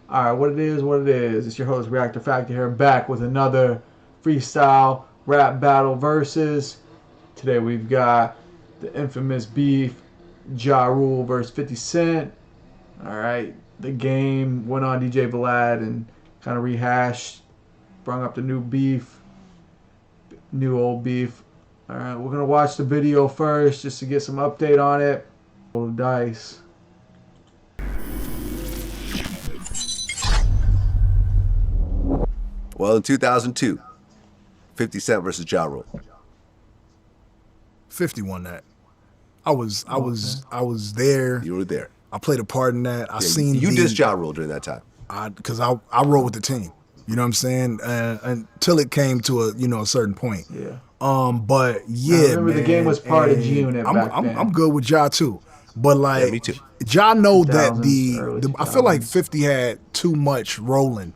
Alright, what it is. It's your host, Reactor Factor here, back with another freestyle rap battle versus. Today we've got the infamous beef, Ja Rule versus 50 Cent. Alright, the game went on DJ Vlad and kind of rehashed, brought up the new beef, new old beef. Alright, we're going to watch the video first just to get some update on it. Roll the dice. Well, in 2002, 50 Cent versus Ja Rule. 50 won that. I was there. You were there. I played a part in that. I seen you dissed Ja Rule during that time. Because I rode with the team. You know what I'm saying? Until it came to a certain point. Yeah. But yeah, I remember man, the game was part of G-Unit back then. I'm good with Ja too. But like, yeah, me too. Ja know that 2000s, I feel like 50 had too much rolling.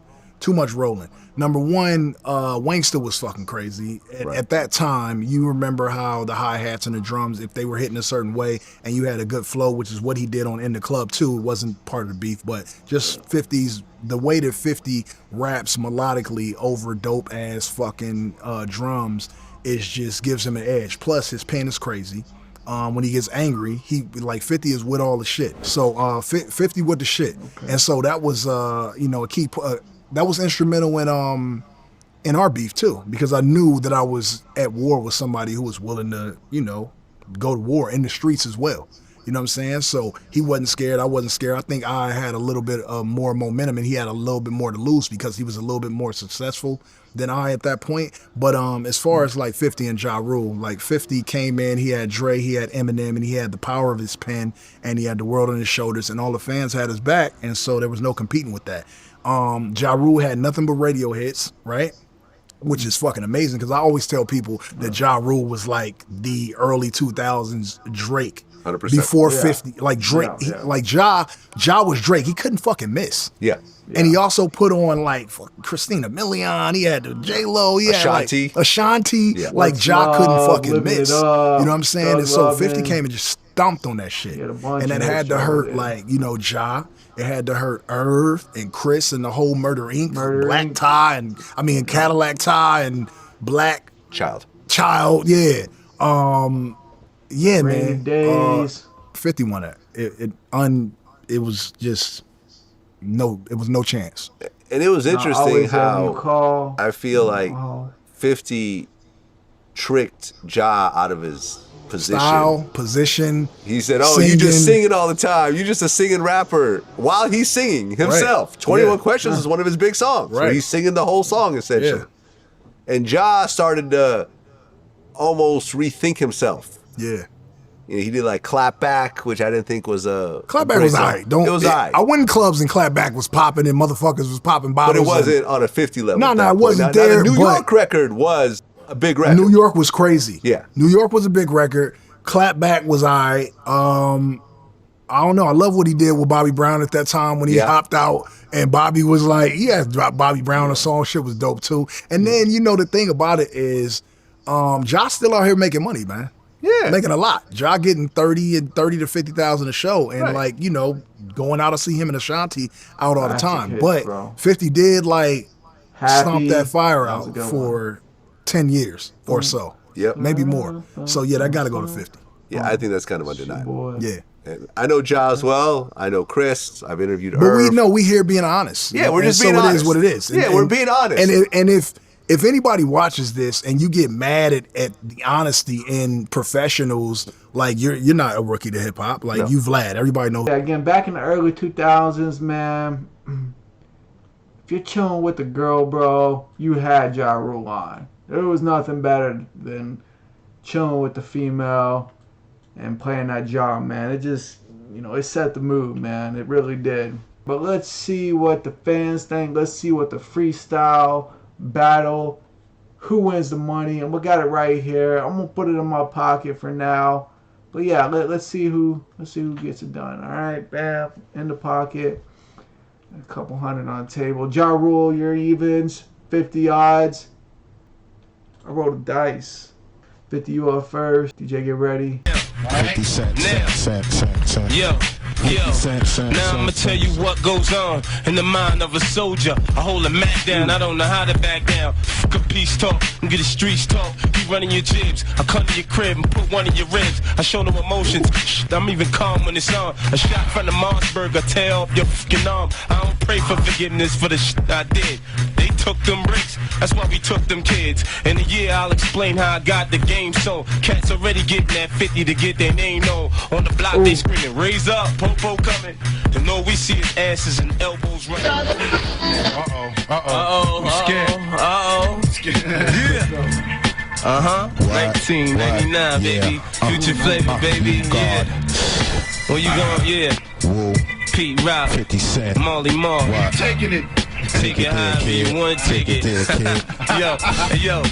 Number one, Wangster was fucking crazy. At that time, you remember how the hi-hats and the drums, if they were hitting a certain way and you had a good flow, which is what he did on In the Club too, it wasn't part of the beef, but just 50's, the way that 50 raps melodically over dope ass fucking drums is just gives him an edge. Plus his pen is crazy. When he gets angry, he like 50 is with all the shit. So 50 with the shit. Okay. And so that was a key that was instrumental in our beef too, because I knew that I was at war with somebody who was willing to, go to war in the streets as well. You know what I'm saying? So he wasn't scared. I wasn't scared. I think I had a little bit more momentum and he had a little bit more to lose because he was a little bit more successful than I at that point. But as far as like 50 and Ja Rule, like 50 came in, he had Dre, he had Eminem, and he had the power of his pen, and he had the world on his shoulders, and all the fans had his back, and so there was no competing with that. Ja Rule had nothing but radio hits, right? Which is fucking amazing because I always tell people that Ja Rule was like the early 2000s Drake. 100%. Before 50, like Drake, like Ja was Drake. He couldn't fucking miss. Yeah. And he also put on like Christina Milian. He had the J-Lo. He had Ashanti. Like Ashanti. Yeah. Like Ja couldn't fucking miss. You know what I'm saying? And so 50 came and just stomped on that shit. And that had to hurt like, Ja. It had to hurt Irv and Chris and the whole Murder Inc. Black Tie and Cadillac Tie and Black Child. Yeah. Yeah, Rainy man. Days. 50 won that. It was just it was no chance. And it was interesting how I feel like 50 tricked Ja out of his position. Style, position. He said, singing. You just singing all the time. You just a singing rapper while he's singing himself. Right. 21 Questions is one of his big songs. Right. So he's singing the whole song essentially. Yeah. And Ja started to almost rethink himself. Yeah. He did like Clap Back, which I didn't think was a Clap Back was alright. It was alright. I went in clubs and Clap Back was popping and motherfuckers was popping bottles. But it wasn't on a 50 level. No, it wasn't there. The New York record was a big record. New York was crazy. Yeah. New York was a big record. Clap Back was alright. I don't know. I love what he did with Bobby Brown at that time when he hopped out and Bobby was like, he had dropped Bobby Brown a song. Shit was dope too. And then, the thing about it is, Josh still out here making money, man. Yeah. Making a lot. Ja getting 30 to 50,000 a show and going out to see him and Ashanti out all the time. But 50 did stomp that fire out for 10 years or so. Yep. Maybe more. So yeah, that gotta go to 50. Yeah, I think that's kind of undeniable. Yeah. And I know Ja as well. I know Chris. I've interviewed But Irv. we here being honest. Yeah, we're just being honest. It is what it is. Yeah, we're being honest. And if anybody watches this and you get mad at the honesty in professionals, like you're not a rookie to hip hop. Like you Vlad. Everybody knows. Yeah, again, back in the early 2000s, man, if you're chilling with the girl, bro, you had Ja Rule on. There was nothing better than chilling with the female and playing that Ja, man. It just, it set the mood, man. It really did. But let's see what the fans think. Let's see what the freestyle battle, who wins the money, and we got it right here. I'm gonna put it in my pocket for now, but yeah, let's see who gets it done. All right, bam, in the pocket, a couple hundred on the table. Ja Rule, your evens, 50 odds. I rolled the dice. 50 you up first. DJ, get ready. 50 Cent. Yo. Now I'ma tell you what goes on in the mind of a soldier. I hold a Mac down, I don't know how to back down. Fuck a peace talk and get the streets talk. You running your jibs, I come to your crib and put one in your ribs. I show no emotions, I'm even calm when it's on. A shot from the Mossberg, I tear off your fucking arm. I don't pray for forgiveness for the shit I did. They took them bricks, that's why we took them kids. In a year I'll explain how I got the game so. Cats already getting that 50 to get their name known. On the block they screaming, raise up, Popo coming. The know we see his asses and elbows running. We scared. Yeah. 1999, baby. Future flavor, baby. Yeah. Where you going? Yeah. Whoa. Pete Rock, 50 Cent, Molly Marr. taking it. Take it however you want, take it. yo,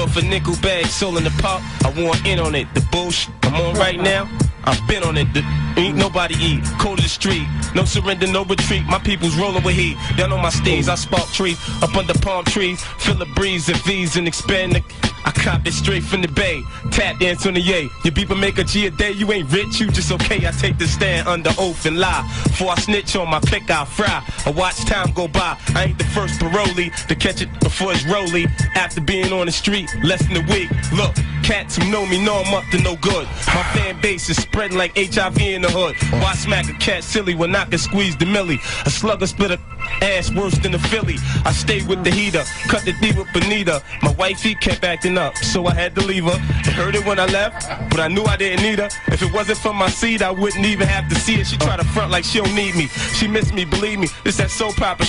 if a nickel bag sold in the pop, I want in on it. The bullshit I'm on right now, I've been on it. Ain't nobody eat, cold to the street. No surrender, no retreat. My people's rolling with heat. Down on my stage, I spark trees. Up under palm trees, feel the breeze of V's and expand the. I cop it straight from the bay. Tap dance on the yay. Your beeper make a G a day. You ain't rich, you just okay. I take the stand under oath and lie. Before I snitch on my click, I'll fry. I watch time go by. I ain't the first parolee to catch it before it's rolly. After being on the street less than a week. Look, cats who know me know I'm up to no good. My fan base is spreading like HIV in the hood. Why smack a cat silly when I can squeeze the millie? A slugger split a ass worse than a Philly. I stayed with the heater, cut the D with Benita. My wifey kept acting up, so I had to leave her. I heard it when I left, but I knew I didn't need her. If it wasn't for my seed, I wouldn't even have to see it. She tried to front like she don't need me. She miss me, believe me. This that soap opera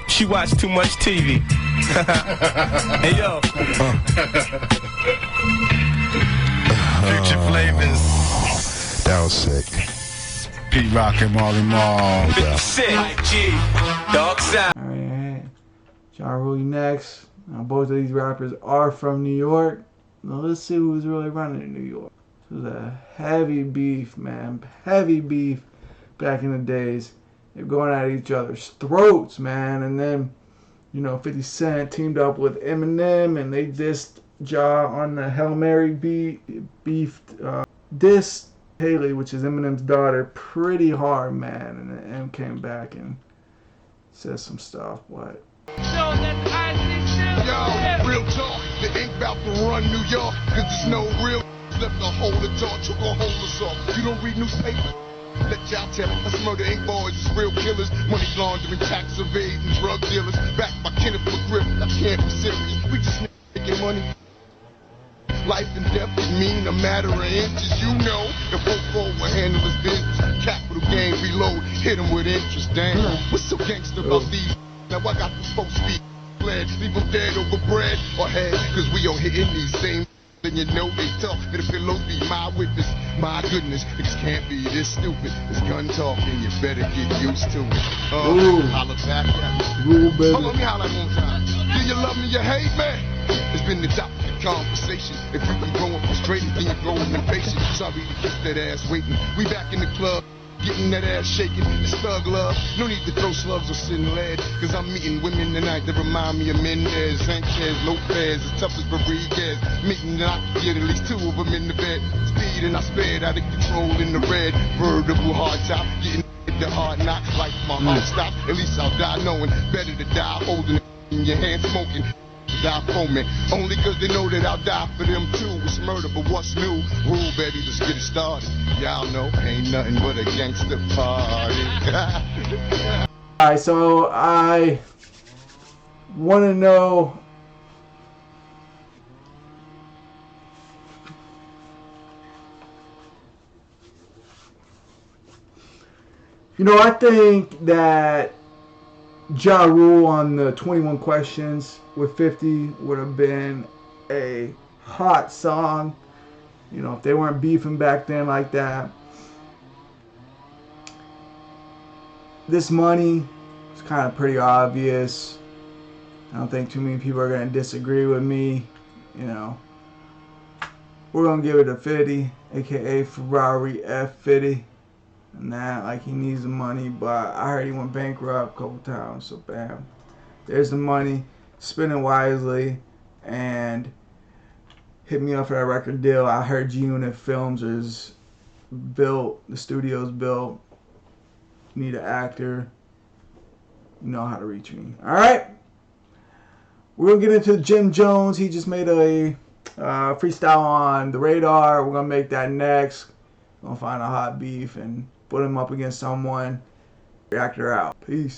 she watched too much TV. Hey yo. Future flavors. That was sick. Pete Rock and Molly Marr. Sick. G. Dog side. Alright, Ja Rule next. Now, both of these rappers are from New York. Now let's see who's really running in New York. This was a heavy beef, man. Heavy beef back in the days. They're going at each other's throats, man. And then, 50 Cent teamed up with Eminem and they dissed Ja on the Hail Mary beat. Beefed, dissed Haley, which is Eminem's daughter, pretty hard, man. And then M came back and said some stuff, but... Yo, real talk, they ain't about to run New York, cause there's no real left to hold the torch, who gon' hold us off? You don't read newspapers? Let y'all tell it, us murder ain't boys, it's real killers, money laundering, tax evading, drug dealers, backed by Kenneth McGriff, I can't be serious, we just making money. Life and death is mean, a matter of inches, you know. The folk will handle his business. Capital gain reload, hit him with interest, damn. What's so gangster about these? Now I got the folks speak, glad, leave them dead over bread or head, cause we all hitting these same. And you know they talk, and the pillows be my witness. My goodness, niggas can't be this stupid. It's gun talk, and you better get used to it. Holla back at me. Hold on, me holla one time. Do you love me, you hate me? It's been the topic of conversation. If you can go frustrated, then you're growing impatient. Sorry to kiss that ass waiting. We back in the club. Getting that ass shaking, it's thug love. No need to throw slugs or send lead, cause I'm meeting women tonight that remind me of Mendez, Sanchez, Lopez, as tough as Rodriguez. Meeting and I can get at least two of them in the bed. Speed and I sped out of control in the red. Veritable hard top, getting the hard knock. Like my heart stops, at least I'll die knowing. Better to die holding it in your hand smoking. Die for me, only cause they know that I'll die for them too. It's murder, but what's new? Rule, baby, let's get it started. Y'all know, ain't nothing but a gangster party. Alright, so I want to know I think that Ja Rule on the 21 Questions with 50 would have been a hot song, if they weren't beefing back then like that. This Money is kind of pretty obvious. I don't think too many people are going to disagree with me. We're going to give it a 50, aka Ferrari F50. And that, like, he needs the money, but I heard he went bankrupt a couple times, so bam. There's the money, spend it wisely, and hit me up for that record deal. I heard G-Unit Films is built, the studio's built. you need an actor, you know how to reach me. All right. We're going to get into Jim Jones. He just made a freestyle on the Radar. We're going to make that next. We're going to find a hot beef and put him up against someone. Reactor out. Peace.